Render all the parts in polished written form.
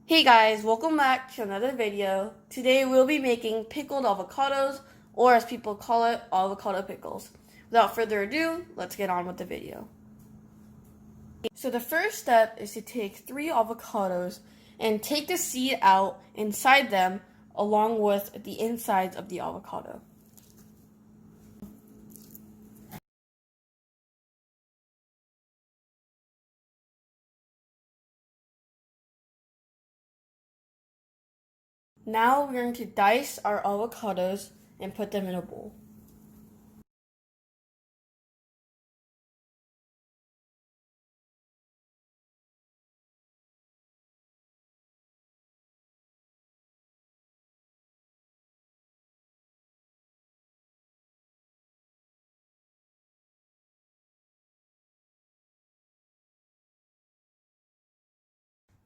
Hey guys, welcome back to another video. Today we'll be making pickled avocados, or as people call it, avocado pickles. Without further ado, let's get on with the video. So the first step is to take 3 avocados and take the seed out inside them along with the insides of the avocado. Now we're going to dice our avocados and put them in a bowl.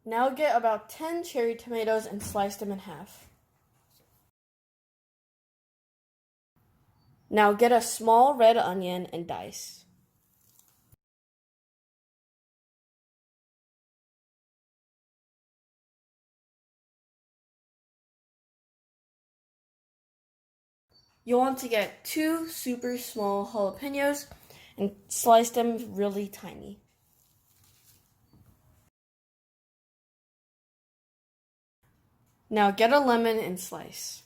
Now get about 10 cherry tomatoes and slice them in half. Now get a small red onion and dice. You'll want to get 2 super small jalapenos and slice them really tiny. Now get a lemon and slice.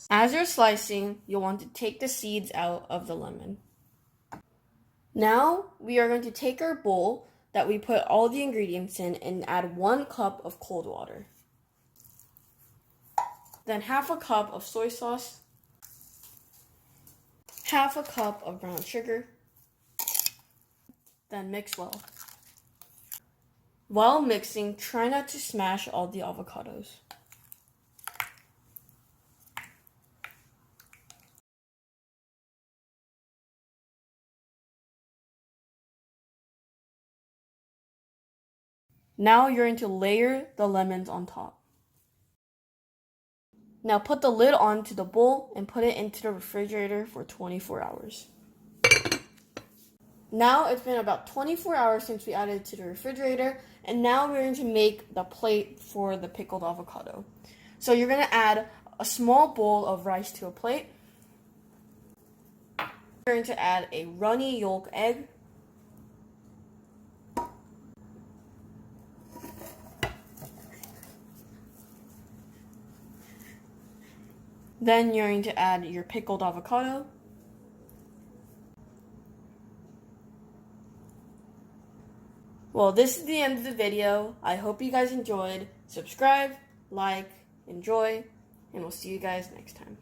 As you're slicing, you'll want to take the seeds out of the lemon. Now we are going to take our bowl that we put all the ingredients in and add 1 cup of cold water. Then half a cup of soy sauce, half a cup of brown sugar, then mix well. While mixing, try not to smash all the avocados. Now you're going to layer the lemons on top. Now put the lid onto the bowl and put it into the refrigerator for 24 hours. Now it's been about 24 hours since we added it to the refrigerator, and now we're going to make the plate for the pickled avocado. So you're going to add a small bowl of rice to a plate. You're going to add a runny yolk egg. Then you're going to add your pickled avocado. Well, this is the end of the video. I hope you guys enjoyed. Subscribe, like, enjoy, and we'll see you guys next time.